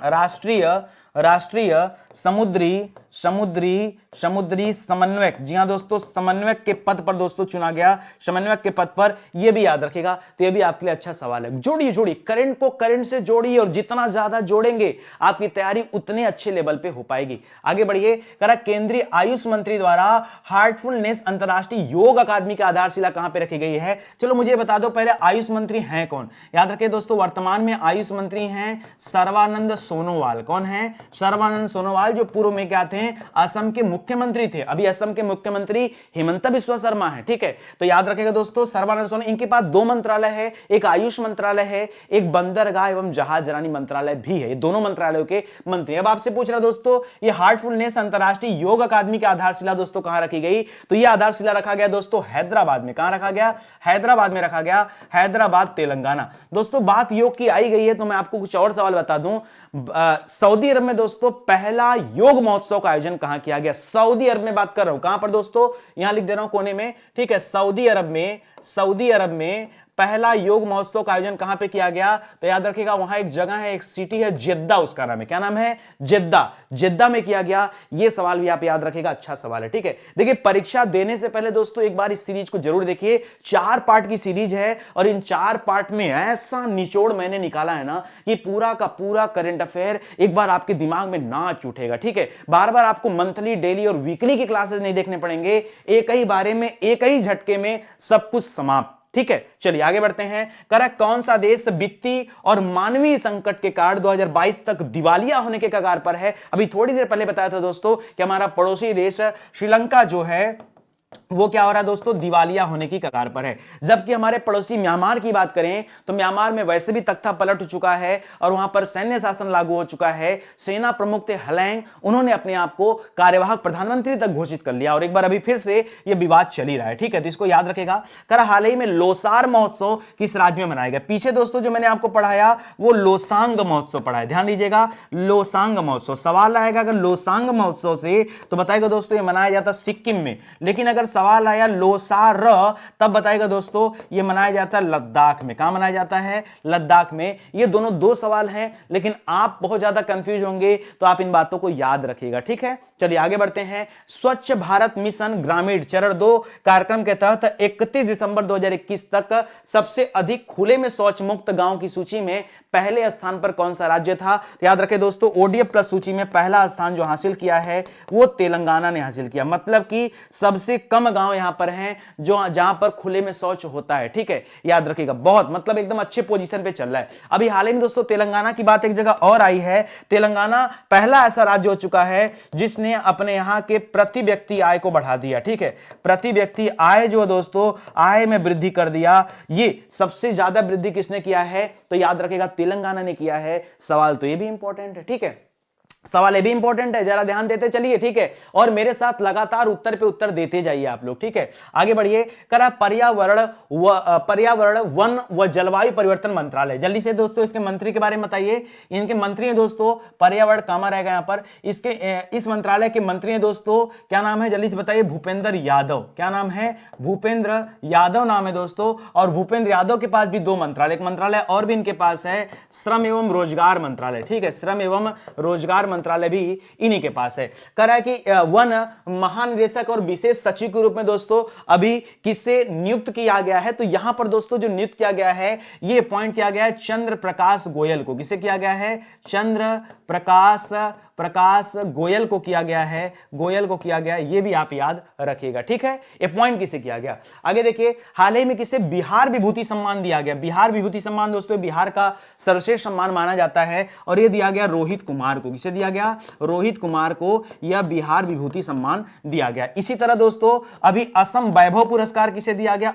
राष्ट्रीय समुद्री समन्वयक। जी हां दोस्तों, समन्वयक के पद पर दोस्तों चुना गया, समन्वयक के पद पर। यह भी याद रखेगा, तो यह भी आपके लिए अच्छा सवाल है। जोड़िए करंट को करंट से जोड़िए, और जितना ज्यादा जोड़ेंगे आपकी तैयारी उतने अच्छे लेवल पे हो पाएगी। आगे बढ़िए। करा केंद्रीय आयुष मंत्री द्वारा हार्टफुलनेस अंतरराष्ट्रीय योग अकादमी की आधारशिला कहां पर रखी गई है? चलो मुझे बता दो पहले, आयुष मंत्री हैं कौन? याद रखिए दोस्तों, वर्तमान में आयुष मंत्री हैं सर्बानंद सोनोवाल। कौन है? सर्बानंद सोनोवाल, जो पूर्व में क्या थे, असम के मुख्यमंत्री थे। अभी असम के मुख्यमंत्री हिमंत बिस्वा शर्मा है, ठीक है। तो याद रखेगा दोस्तों, सर्बानंद सोनोवाल, इनके पास 2 मंत्रालय है, एक आयुष मंत्रालय है, एक बंदरगाह एवं जहाजरानी मंत्रालय भी है। ये दोनों मंत्रालयों के मंत्री। अब आपसे पूछ रहा दोस्तों, ये हार्टफुलनेस अंतरराष्ट्रीय योग अकादमी की आधारशिला दोस्तों कहां रखी गई? तो ये आधारशिला रखा गया दोस्तों हैदराबाद में। कहां रखा गया? हैदराबाद में रखा गया, हैदराबाद तेलंगाना। दोस्तों बात योग की आई गई है तो मैं आपको कुछ और सवाल बता दूं। सऊदी अरब में दोस्तों पहला योग महोत्सव का आयोजन कहां किया गया? सऊदी अरब में बात कर रहा हूं। कहां पर दोस्तों? यहां लिख दे रहा हूं कोने में, ठीक है। सऊदी अरब में पहला योग महोत्सव का आयोजन कहां पे किया गया? तो याद रखिएगा, वहां एक जगह है, एक सिटी है, जेद्दा, उसका नाम है। क्या नाम है? जेद्दा। जेद्दा में किया गया। यह सवाल भी आप याद रखिएगा, अच्छा सवाल है, ठीक है। देखिए परीक्षा देने से पहले दोस्तों एक बार इस सीरीज को जरूर देखिए। 4 पार्ट की सीरीज है और इन 4 पार्ट में ऐसा निचोड़ मैंने निकाला है ना कि पूरा का पूरा करंट अफेयर एक बार आपके दिमाग में नाच उठेगा, ठीक है। बार बार आपको मंथली, डेली और वीकली की क्लासेस नहीं देखने पड़ेंगे, एक ही बारे में, एक ही झटके में सब कुछ समाप्त, ठीक है। चलिए आगे बढ़ते हैं। करेक्ट, कौन सा देश वित्तीय और मानवीय संकट के कारण 2022 तक दिवालिया होने के कगार पर है? अभी थोड़ी देर पहले बताया था दोस्तों कि हमारा पड़ोसी देश श्रीलंका जो है वो क्या हो रहा है दोस्तों? दिवालिया होने की कगार पर है। जबकि हमारे पड़ोसी म्यांमार की बात करें तो म्यांमार में वैसे भी तख्ता पलट चुका है और वहां पर सैन्य शासन लागू हो चुका है। सेना प्रमुख थे हलैंग, उन्होंने अपने आप को कार्यवाहक प्रधानमंत्री तक घोषित कर लिया और एक बार अभी फिर से यह विवाद चल ही रहा है, ठीक है। तो इसको याद रखेगा। कर हाल ही में लोसार महोत्सव किस राज्य में मनाया गया? पीछे दोस्तों जो मैंने आपको पढ़ाया वो लोसांग महोत्सव पढ़ाया, ध्यान दीजिएगा, लोसांग महोत्सव। सवाल आएगा अगर लोसांग महोत्सव से तो बताएगा दोस्तों ये मनाया जाता सिक्किम में, लेकिन अगर सवाल आया लोसार तब बताएगा दोस्तों ये मनाया जाता है लद्दाख में। कहां मनाया जाता है? लद्दाख में। ये दोनों 2 सवाल हैं, लेकिन आप बहुत ज्यादा कंफ्यूज होंगे तो आप इन बातों को याद रखिएगा, ठीक है। चलिए आगे बढ़ते हैं। स्वच्छ भारत मिशन ग्रामीण चरण 2 कार्यक्रम के तहत 31 दिसंबर 2021 तक सबसे अधिक खुले में शौच मुक्त गांव की सूची में पहले स्थान पर कौन सा राज्य था? तो याद रखें दोस्तों, ओडीएफ प्लस सूची में पहला स्थान जो हासिल किया है वो तेलंगाना ने हासिल किया। मतलब कि सबसे कम गांव यहां पर हैं जो जहां पर खुले में शौच होता है, ठीक है। याद रखिएगा, बहुत मतलब एकदम अच्छे पोजीशन पे चल रहा है। अभी हाल ही में दोस्तों तेलंगाना की बात एक जगह और आई है। तेलंगाना पहला ऐसा राज्य हो चुका है जिसने अपने यहां के प्रति व्यक्ति आय को बढ़ा दिया, ठीक है। प्रति व्यक्ति आय जो दोस्तों, आय में वृद्धि कर दिया। ये सबसे ज्यादा वृद्धि किसने किया है? तो याद रखिएगा तेलंगाना ने किया है। सवाल तो ये भी इंपॉर्टेंट है, ठीक है। सवाल ये भी इंपॉर्टेंट है, जरा ध्यान देते चलिए, ठीक है। और मेरे साथ लगातार उत्तर पे उत्तर देते जाइए आप लोग, ठीक है। आगे बढ़िए। करा पर्यावरण वन व जलवायु परिवर्तन मंत्रालय, जल्दी से दोस्तों इसके मंत्री के बारे में बताइए। इनके मंत्री हैं दोस्तों पर्यावरण, कामा रहेगा यहां पर। इसके इस मंत्रालय के मंत्री हैं दोस्तों, क्या नाम है जल्दी से बताइए? भूपेंद्र यादव। क्या नाम है? भूपेंद्र यादव नाम है दोस्तों। और भूपेंद्र यादव के पास भी 2 मंत्रालय, एक मंत्रालय और भी इनके पास है, श्रम एवं रोजगार मंत्रालय, ठीक है। श्रम एवं रोजगार मंत्रालय भी इन्हीं के पास है। कह रहा है कि वन महानिदेशक और विशेष सचिव के रूप में दोस्तों अभी किसे नियुक्त किया गया है? तो यहां पर दोस्तों जो नियुक्त किया गया है, ये अपॉइंट किया गया है चंद्र प्रकाश गोयल को। किसे किया गया है? चंद्र प्रकाश गोयल को किया गया है, गोयल को किया गया है। ये भी आप याद रखिएगा, ठीक है। अपॉइंट किसे किया गया? आगे देखिए, हाल ही में किसे बिहार विभूति सम्मान दिया गया? बिहार विभूति सम्मान दोस्तों बिहार का सर्वश्रेष्ठ सम्मान माना जाता है और यह दिया गया रोहित कुमार को। किसे दिया गया? रोहित कुमार को यह बिहार विभूति सम्मान दिया गया। इसी तरह दोस्तों अभी असम वैभव पुरस्कार किसे दिया गया?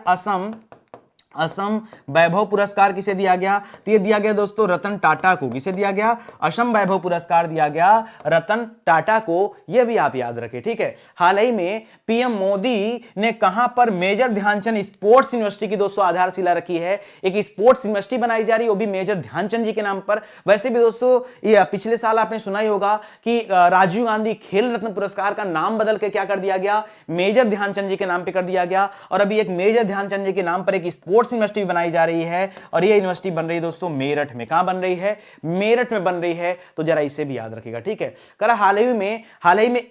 असम वैभव पुरस्कार किसे दिया गया? तो ये दिया गया दोस्तों रतन टाटा को। किसे दिया गया? असम वैभव पुरस्कार दिया गया रतन टाटा को। ये भी आप याद रखें, ठीक है। हाल ही में पीएम मोदी ने कहां पर मेजर ध्यानचंद स्पोर्ट्स यूनिवर्सिटी की दोस्तों आधारशिला रखी है? एक स्पोर्ट्स यूनिवर्सिटी बनाई जा रही है, वो भी मेजर ध्यानचंद जी के नाम पर। वैसे भी दोस्तों ये पिछले साल आपने सुना ही होगा कि राजीव गांधी खेल रत्न पुरस्कार का नाम बदल के क्या कर दिया गया? मेजर ध्यानचंद जी के नाम पे कर दिया गया। और अभी एक मेजर ध्यानचंद जी के नाम पर एक स्पोर्ट्स यूनिवर्सिटी बनाई जा रही है और ये यूनिवर्सिटी बन रही है दोस्तों मेरठ में। कहां बन रही है? मेरठ में बन रही है। तो जरा इसे भी याद रखिएगा, ठीक है। करा हाल ही में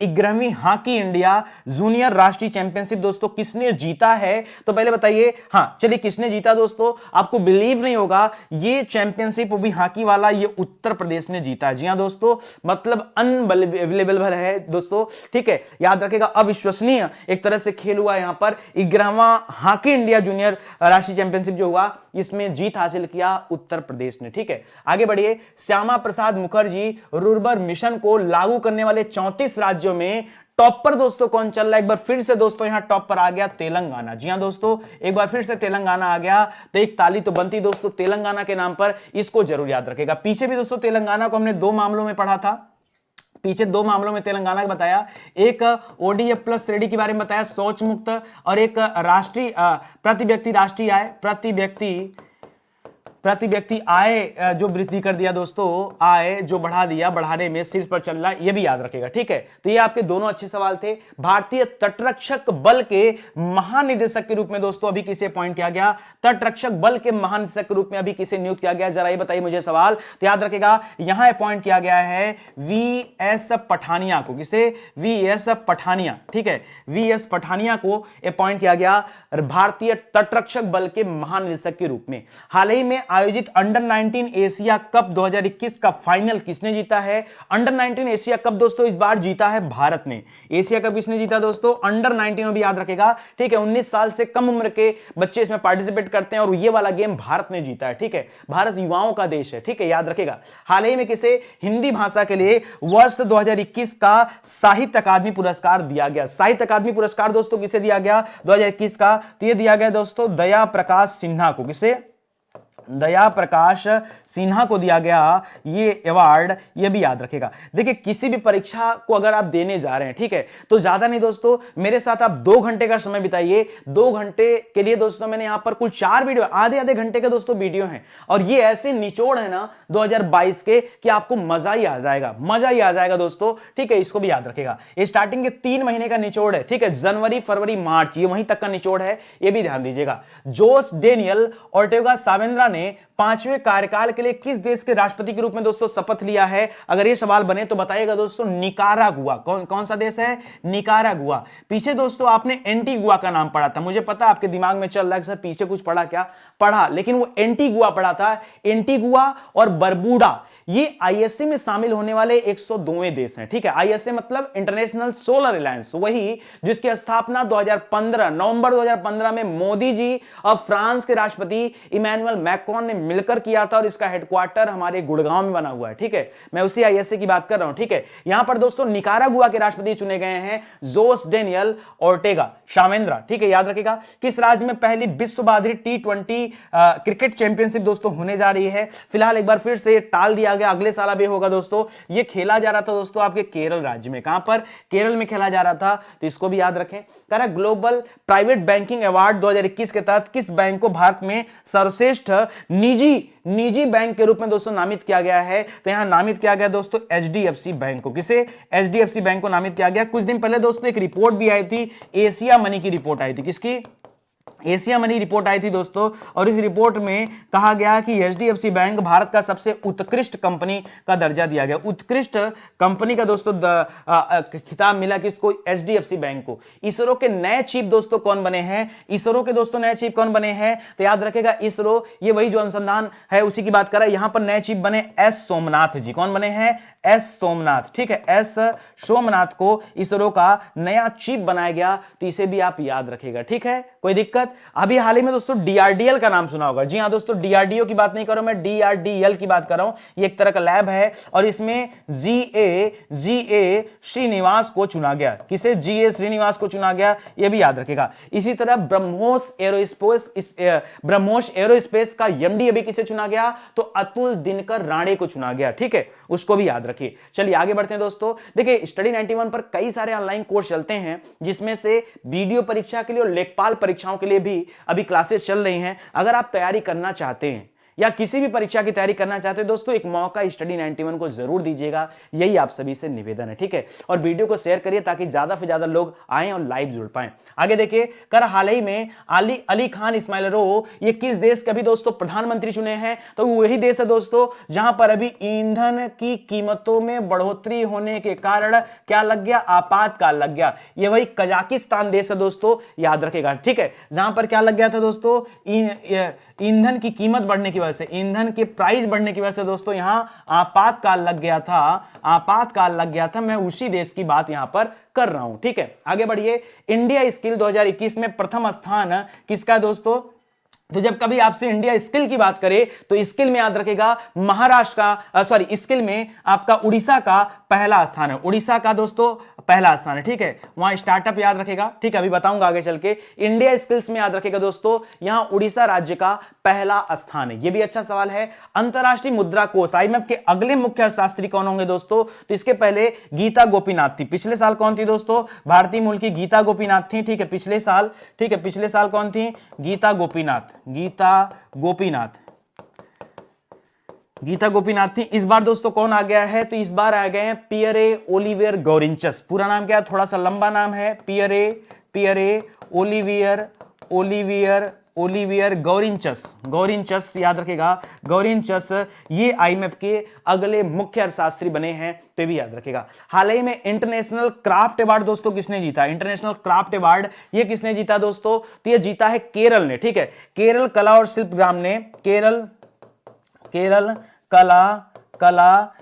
11वीं हॉकी इंडिया जूनियर राष्ट्रीय चैंपियनशिप दोस्तों किसने जीता है? तो पहले बताइए, हां चलिए किसने जीता दोस्तों? आपको बिलीव नहीं होगा, ये चैंपियनशिप वो भी हॉकी वाला ये उत्तर प्रदेश ने जीता है। जी हां दोस्तों, मतलब अनबिलीवेबल है दोस्तों, ठीक है। याद रखिएगा, अविश्वसनीय एक तरह से खेल हुआ यहां पर। 11वां हॉकी इंडिया जूनियर राष्ट्रीय चैंपियनशिप जो हुआ इसमें जीत हासिल किया उत्तर प्रदेश ने। ठीक है, आगे बढ़िए। श्यामा प्रसाद मुखर्जी रूर्बन मिशन को लागू करने वाले 34 राज्यों में टॉप पर दोस्तों कौन चल रहा है? एक बार फिर से दोस्तों यहां टॉप पर आ गया तेलंगाना। जी हां दोस्तों, एक बार फिर से तेलंगाना आ गया, तो एक ताली तो बनती दोस्तों तेलंगाना के नाम पर, इसको जरूर याद रखेगा। पीछे भी दोस्तों तेलंगाना को हमने 2 मामलों में पढ़ा था, पीछे 2 मामलों में तेलंगाना का बताया, एक ओडीएफ प्लस श्रेणी के बारे में बताया शौच मुक्त, और एक राष्ट्रीय प्रति व्यक्ति राष्ट्रीय आय प्रति व्यक्ति आय जो वृद्धि कर दिया दोस्तों, आय जो बढ़ा दिया, बढ़ाने में शीर्ष पर चल रहा है, ये भी याद रखेगा। ठीक है, तो ये आपके दोनों अच्छे सवाल थे। भारतीय तटरक्षक बल के महानिदेशक के रूप में दोस्तों अभी किसे अपॉइंट किया गया? तटरक्षक बल के महानिदेशक के रूप में अभी किसे नियुक्त किया गया? जरा ये बताइए मुझे सवाल। तो याद रखेगा यहां अपॉइंट किया गया है वीएस पठानिया को। किसे? वीएस पठानिया। ठीक है, वीएस पठानिया को अपॉइंट किया गया भारतीय तटरक्षक बल के महानिदेशक के रूप में। हाल ही में आयोजित अंडर 19 एशिया कप 2021 का फाइनल किसने जीता है? अंडर 19 एशिया कप दोस्तों इस बार जीता है भारत ने। एशिया कप किसने जीता दोस्तों? अंडर 19 में भी याद रखेगा। ठीक है, 19 साल से कम उम्र के बच्चे इसमें पार्टिसिपेट करते हैं और ये वाला गेम भारत ने जीता है। ठीक है, भारत युवाओं का देश है। ठीक है, याद रखेगा। हाल ही में किसे हिंदी भाषा के लिए वर्ष 2021 का साहित्य अकादमी पुरस्कार दिया गया? साहित्य अकादमी पुरस्कार दोस्तों किसे दिया गया 2021 का? तो ये दिया गया दोस्तों दया प्रकाश सिन्हा को। किसे? दया प्रकाश सिन्हा को दिया गया ये अवार्ड, ये भी याद रखेगा। देखिए किसी भी परीक्षा को अगर आप देने जा रहे हैं, ठीक है, तो ज्यादा नहीं दोस्तों, मेरे साथ आप 2 घंटे का समय बिताइए। 2 घंटे के लिए दोस्तों मैंने यहां पर कुल 4 वीडियो, आधे घंटे के दोस्तों वीडियो हैं, और ये ऐसे निचोड़ है ना 2022 के कि आपको मजा ही आ जाएगा, मजा ही आ जाएगा दोस्तों। ठीक है, इसको भी याद रखेगा। ये स्टार्टिंग के 3 महीने का निचोड़ है। ठीक है, जनवरी फरवरी मार्च, ये वहीं तक का निचोड़ है, ये भी ध्यान दीजिएगा। जोस डेनियल ओर्टेगा सावेंद्रा ने 5वें कार्यकाल के लिए किस देश के राष्ट्रपति के रूप में दोस्तों शपथ लिया है? अगर ये सवाल बने तो बताइएगा दोस्तों निकारागुआ। कौन सा देश है? निकारागुआ। पीछे दोस्तों आपने एंटीगुआ का नाम पढ़ा था, मुझे पता आपके दिमाग में चल रहा है कि सर पीछे कुछ पढ़ा क्या? पढ़ा, लेकिन वो एंटीगुआ पढ़ा था। एंटीगुआ और बरबूडा ये आईएसए में शामिल होने वाले 102वें देश हैं। ठीक है, आईएसए मतलब इंटरनेशनल सोलर अलायंस, वही जिसकी स्थापना 2015 नवंबर 2015 में मोदी जी और फ्रांस के राष्ट्रपति इमैनुअल मैक्रोन ने मिलकर किया था, और इसका हेडक्वार्टर हमारे गुड़गांव में बना हुआ है। ठीक है, मैं उसी आईएसए की बात कर रहा हूं। ठीक है, यहां पर दोस्तों निकारागुआ के राष्ट्रपति चुने गए हैं जोस डेनियल ओर्टेगा सावेंद्रा। ठीक है, याद रखिएगा। किस राज्य में पहली विश्व बाधित T20 क्रिकेट चैंपियनशिप दोस्तों होने जा रही है? फिलहाल एक बार फिर से टाल दिया गया, अगले साल भी होगा दोस्तों। ये खेला जा रहा था दोस्तों आपके केरल राज्य में। कहां पर? केरल में खेला जा रहा था, तो इसको भी याद रखें। कह रहा ग्लोबल प्राइवेट बैंकिंग अवार्ड 2021 के तहत किस बैंक को भारत में सर्वश्रेष्ठ निजी बैंक के रूप में दोस्तों नामित किया गया है? तो यहां नामित किया गया दोस्तों एचडीएफसी बैंक को। किसे? एचडीएफसी बैंक को नामित किया गया। कुछ दिन पहले दोस्तों एक रिपोर्ट भी आई थी, एशिया मनी की रिपोर्ट आई थी। किसकी? एशिया मनी रिपोर्ट आई थी दोस्तों, और इस रिपोर्ट में कहा गया कि एचडीएफसी बैंक भारत का सबसे उत्कृष्ट कंपनी का दर्जा दिया गया। उत्कृष्ट कंपनी का दोस्तों खिताब मिला किसको? एचडीएफसी बैंक को। इसरो के नए चीफ दोस्तों कौन बने हैं? इसरो के दोस्तों नए चीफ कौन बने हैं? तो याद रखेगा इसरो ये वही जो अनुसंधान है उसी की बात कर रहा है। यहां पर नए चीफ बने एस सोमनाथ जी। कौन बने हैं? एस सोमनाथ। ठीक है, एस सोमनाथ को इसरो का नया चीफ बनाया गया, तो इसे भी आप याद रखेगा। ठीक है, कोई दिक्कत? अभी हाल ही में दोस्तों डीआरडीएल का नाम सुना होगा। जी हां दोस्तों, डीआरडीओ की बात नहीं कर रहा हूं मैं, डीआरडीएल की बात कर रहा हूं। ये एक तरह का लैब है, और इसमें जीए श्रीनिवास को चुना गया। किसे? जीए श्रीनिवास को चुना गया, ये भी याद रखेगा। इसी तरह ब्रह्मोस एरोस्पेस का एमडी अभी किसे चुना गया? तो अतुल दिनकर राणे को चुना गया। ठीक है, उसको भी याद रखिए। चलिए आगे बढ़ते हैं दोस्तों। देखिए स्टडी 91 पर कई सारे ऑनलाइन कोर्स चलते हैं, जिसमें से वीडियो परीक्षा के लिए और लेखपाल परीक्षाओं के लिए भी अभी क्लासेस चल रही हैं। अगर आप तैयारी करना चाहते हैं या किसी भी परीक्षा की तैयारी करना चाहते हैं दोस्तों, एक मौका स्टडी 91 को जरूर दीजिएगा, यही आप सभी से निवेदन है। ठीक है, और वीडियो को शेयर करिए ताकि ज्यादा से ज्यादा लोग आए और लाइव जुड़ पाए। आगे देखिए, कर हाल ही में अली खान इस्माइलरो ये किस देश के भी दोस्तों प्रधानमंत्री चुने हैं? तो वही देश है दोस्तों जहां पर अभी ईंधन की कीमतों में बढ़ोतरी होने के कारण क्या लग गया? आपातकाल लग गया। ये वही कजाकिस्तान देश है दोस्तों, याद रखेगा। ठीक है, जहां पर क्या लग गया था दोस्तों? ईंधन की कीमत बढ़ने की वजह से, ईंधन के प्राइस बढ़ने की वजह से दोस्तों यहां आपातकाल लग गया था। आपातकाल लग गया था, मैं उसी देश की बात यहां पर कर रहा हूं। ठीक है, आगे बढ़िए। इंडिया स्किल 2021 में प्रथम स्थान किसका दोस्तों? तो जब कभी आपसे इंडिया स्किल की बात करे तो स्किल में याद रखेगा महाराष्ट्र का सॉरी स्किल में आपका उड़ीसा का पहला स्थान है। उड़ीसा का दोस्तों पहला स्थान है, ठीक है। वहां स्टार्टअप याद रखेगा, ठीक है, अभी बताऊंगा आगे चल के। इंडिया स्किल्स में याद रखेगा दोस्तों, यहां उड़ीसा राज्य का पहला स्थान है। यह भी अच्छा सवाल है। अंतरराष्ट्रीय मुद्रा कोष आईएमएफ के अगले मुख्य अर्थशास्त्री कौन होंगे दोस्तों? तो इसके पहले गीता गोपीनाथ थी। पिछले साल कौन थी दोस्तों? भारतीय मूल की गीता गोपीनाथ थी, ठीक है, पिछले साल, ठीक है, पिछले साल कौन थी? गीता गोपीनाथ, गीता गोपीनाथ, गीता गोपीनाथ थी। इस बार दोस्तों कौन आ गया है? तो इस बार आ गए हैं पियरे ओलिवियर गौरिंचस। पूरा नाम क्या है? थोड़ा सा लंबा नाम है, पियरे ओलिवियर गौरिंचस याद रखेगा, गौरिंचस। ये आईएमएफ के अगले मुख्य अर्थशास्त्री बने हैं, तो भी याद रखेगा। हाल ही में इंटरनेशनल क्राफ्ट अवार्ड दोस्तों किसने जीता? इंटरनेशनल क्राफ्ट अवार्ड ये किसने जीता दोस्तों? तो ये जीता है केरल ने, ठीक है। केरल कला और शिल्पग्राम ने, केरल कला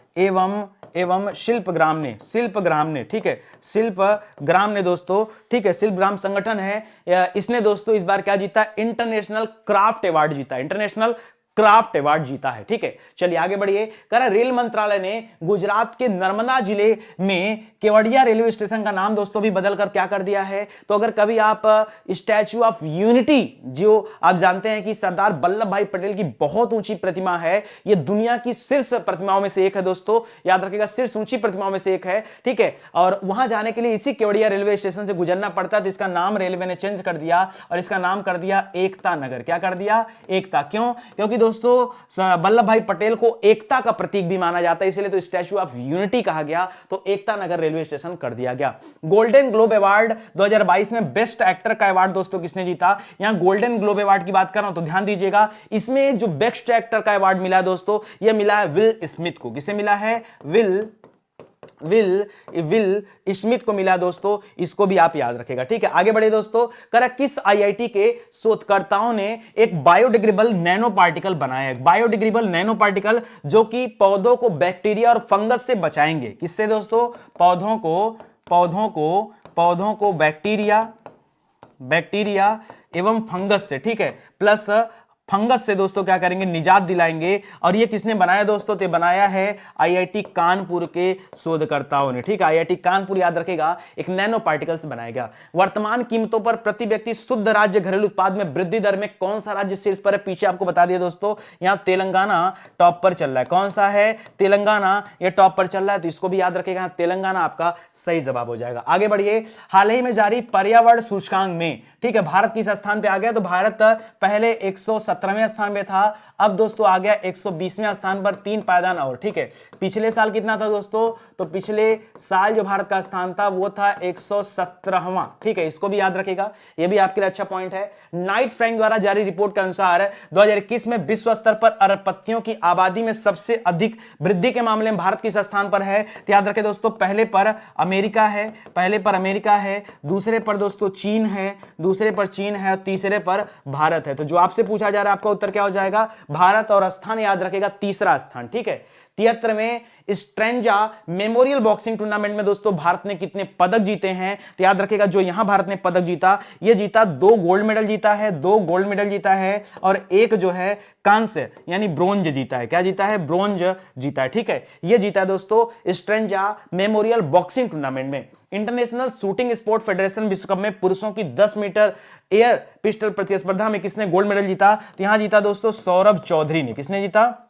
एवं शिल्पग्राम ने, ठीक है, शिल्पग्राम ने दोस्तों, ठीक है, शिल्पग्राम संगठन है, इसने दोस्तों इस बार क्या जीता? इंटरनेशनल क्राफ्ट अवार्ड जीता, इंटरनेशनल क्राफ्ट अवार्ड जीता है, ठीक है। चलिए आगे बढ़िए। कह रहा रेल मंत्रालय ने गुजरात के नर्मदा जिले में केवड़िया रेलवे स्टेशन का नाम दोस्तों भी बदलकर क्या कर दिया है? तो अगर कभी आप स्टैच्यू ऑफ यूनिटी, जो आप जानते हैं कि सरदार वल्लभ भाई पटेल की बहुत ऊंची प्रतिमा है, यह दुनिया की शीर्ष प्रतिमाओं में से एक है दोस्तों, याद रखिएगा, शीर्ष ऊंची प्रतिमाओं में से एक है, ठीक है। और वहां जाने के लिए इसी केवड़िया रेलवे स्टेशन से गुजरना पड़ता है, तो इसका नाम रेलवे ने चेंज कर दिया और इसका नाम कर दिया एकता नगर। क्या कर दिया? एकता। क्यों? क्योंकि दोस्तों वल्लभ भाई पटेल को एकता का प्रतीक भी माना जाता है, इसलिए तो स्टैच्यू ऑफ यूनिटी कहा गया, तो एकता नगर रेलवे स्टेशन कर दिया गया। गोल्डन ग्लोब अवार्ड 2022 में बेस्ट एक्टर का अवार्ड दोस्तों किसने जीता? यहां गोल्डन ग्लोब अवार्ड की बात कर रहा हूं तो ध्यान दीजिएगा, इसमें जो बेस्ट एक्टर का अवार्ड मिला है दोस्तों, यह मिला है विल स्मिथ को। किसे मिला है? विल स्मिथ को मिला दोस्तों, इसको भी आप याद रखेगा, ठीक है। आगे बढ़े दोस्तों। करा किस आईआईटी के शोधकर्ताओं ने एक बायोडिग्रेडेबल नैनो पार्टिकल बनाया है? बायोडिग्रेडेबल नैनो पार्टिकल जो कि पौधों को बैक्टीरिया और फंगस से बचाएंगे। किससे दोस्तों? पौधों को बैक्टीरिया एवं फंगस से, ठीक है, प्लस फंगस से दोस्तों क्या करेंगे? निजात दिलाएंगे। और ये किसने बनाया दोस्तों? तो बनाया है आईआईटी कानपुर के शोधकर्ताओं ने, ठीक है। आईआईटी कानपुर याद रखेगा, एक नैनो पार्टिकल से बनाया गया। वर्तमान कीमतों पर प्रति व्यक्ति शुद्ध राज्य घरेलू उत्पाद में वृद्धि दर में कौन सा राज्य शीर्ष पर है? पीछे आपको बता दिया दोस्तों, यहां तेलंगाना टॉप पर चल रहा है। कौन सा है? तेलंगाना, ये टॉप पर चल रहा है, तो इसको भी याद रखेगा, तेलंगाना आपका सही जवाब हो जाएगा। आगे बढ़िए। हाल ही में जारी पर्यावरण सूचकांक में, ठीक है, भारत किस स्थान पे आ गया? तो भारत पहले 117वें स्थान पे था, अब दोस्तों आ गया 120वें स्थान पर, 3 पायदान और, ठीक है। पिछले साल कितना था दोस्तों? तो पिछले साल जो भारत का स्थान था वो था 117वां, ठीक है, इसको भी याद रखेगा, ये भी आपके लिए अच्छा पॉइंट है। नाइट फ्रैंक द्वारा जारी रिपोर्ट के अनुसार 2021 में विश्व स्तर पर अरबपतियों की आबादी में सबसे अधिक वृद्धि के मामले में भारत किस स्थान पर है? तो याद रखें दोस्तों, पहले पर अमेरिका है, दूसरे पर दोस्तों चीन है, और तीसरे पर भारत है। तो जो आपसे पूछा जा रहा है आपका उत्तर क्या हो जाएगा? भारत। और स्थान याद रखेगा, तीसरा स्थान, ठीक है। 73वें स्ट्रेंजा मेमोरियल बॉक्सिंग टूर्नामेंट में दोस्तों भारत ने कितने पदक जीते हैं? तो याद रखेगा, जो यहां भारत ने पदक जीता, यह जीता 2 गोल्ड मेडल जीता है, और एक जो है कांस्य यानी ब्रोंज जीता है। क्या जीता है? ब्रोंज जीता है, ठीक है। यह जीता है दोस्तों स्ट्रेंजा मेमोरियल बॉक्सिंग टूर्नामेंट में। इंटरनेशनल शूटिंग स्पोर्ट फेडरेशन विश्व कप में पुरुषों की 10 मीटर एयर पिस्टल प्रतिस्पर्धा में किसने गोल्ड मेडल जीता? तो यहां जीता दोस्तों सौरभ चौधरी ने। किसने जीता?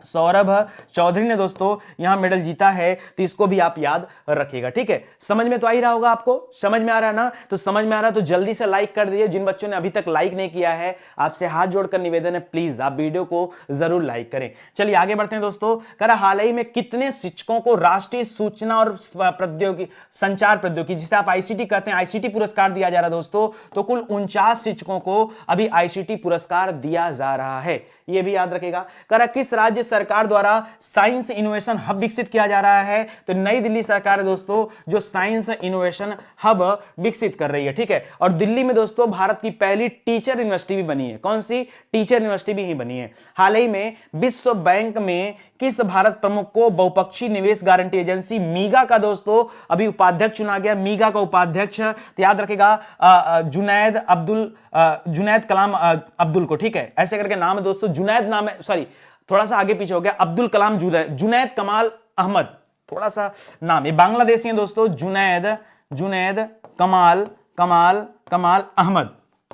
सौरभ चौधरी ने दोस्तों यहां मेडल जीता है, तो इसको भी आप याद रखिएगा, ठीक है। समझ में तो आ ही रहा होगा आपको, समझ में आ रहा है ना? तो समझ में आ रहा है तो जल्दी से लाइक कर दीजिए। जिन बच्चों ने अभी तक लाइक नहीं किया है, आपसे हाथ जोड़कर निवेदन है, प्लीज आप वीडियो को जरूर लाइक करें। चलिए आगे बढ़ते हैं दोस्तों। कह रहा हाल ही में कितने शिक्षकों को राष्ट्रीय सूचना और संचार प्रौद्योगिकी, जिसे आप आईसीटी कहते हैं, आईसीटी पुरस्कार दिया जा रहा है दोस्तों? तो कुल 49 शिक्षकों को अभी आईसीटी पुरस्कार दिया जा रहा है, यह भी याद रखेगा। कह रहा किस राज्य सरकार द्वारा साइंस इनोवेशन हब विकसित किया जा रहा है। तो नई दिल्ली सरकार है दोस्तों जो साइंस इनोवेशन हब विकसित कर रही है, ठीक है। और दिल्ली में दोस्तों भारत की पहली टीचर यूनिवर्सिटी भी बनी है। कौन सी? टीचर यूनिवर्सिटी भी ही बनी है। हाल ही में विश्व बैंक में किस भारत प्रमुख को बहुपक्षीय निवेश गारंटी एजेंसी मीगा का दोस्तों अभी उपाध्यक्ष चुना गया? मीगा का उपाध्यक्ष तो याद रखेगा जुनैद कलाम अब्दुल को, ठीक है, ऐसे करके नाम है दोस्तों। जुनैद नाम है, सॉरी थोड़ा सा आगे पीछे हो गया, अब्दुल कलाम जुनैद कमाल अहमद, थोड़ा सा नाम, ये बांग्लादेशी है दोस्तों, जुनैद कमाल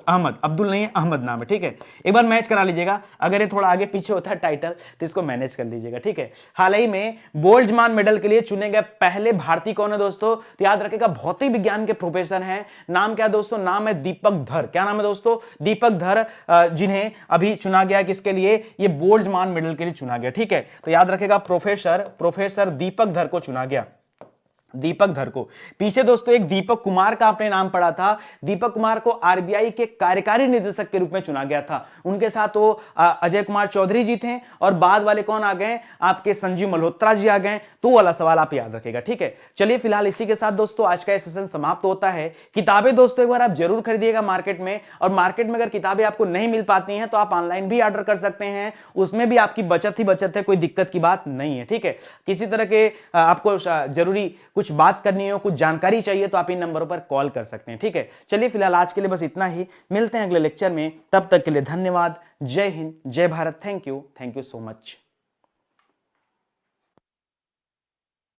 अहमद, अब्दुल नहीं है, अहमद नाम है, ठीक है। एक बार मैच करा लीजिएगा, अगर ये थोड़ा आगे पीछे होता है टाइटल तो इसको मैनेज कर लीजिएगा, ठीक है। हाल ही में बोल्ट्जमान मेडल के लिए चुने गए पहले भारतीय कौन है दोस्तों? तो याद रखिएगा भौतिक विज्ञान के प्रोफेसर हैं। नाम क्या है दोस्तों? नाम है दीपक धर। क्या नाम है दोस्तों? दीपक धर, जिन्हें अभी चुना गया किसके लिए? ये बोल्ट्जमान मेडल के लिए चुना गया, ठीक है। तो याद रखेगा प्रोफेसर दीपक धर को चुना गया, दीपक धर को। पीछे दोस्तों एक दीपक कुमार का आपने नाम पढ़ा था। दीपक कुमार को आरबीआई के कार्यकारी निदेशक के रूप में चुना गया था। उनके साथ वो अजय कुमार चौधरी जी थे और बाद वाले कौन आ गए? आपके संजीव मल्होत्रा जी आ गए। तो वाला सवाल आप याद रखेगा, ठीक है। चलिए फिलहाल इसी के साथ दोस्तों आज का सेशन समाप्त होता है। किताबें दोस्तों एक बार आप जरूर खरीदिएगा मार्केट में, और मार्केट में अगर किताबें आपको नहीं मिल पाती हैं तो आप ऑनलाइन भी ऑर्डर कर सकते हैं, उसमें भी आपकी बचत ही बचत है, कोई दिक्कत की बात नहीं है, ठीक है। किसी तरह के आपको जरूरी कुछ बात करनी हो, कुछ जानकारी चाहिए तो आप इन नंबरों पर कॉल कर सकते हैं, ठीक है। चलिए फिलहाल आज के लिए बस इतना ही, मिलते हैं अगले लेक्चर में, तब तक के लिए धन्यवाद। जय हिंद, जय Bharat, thank you so much.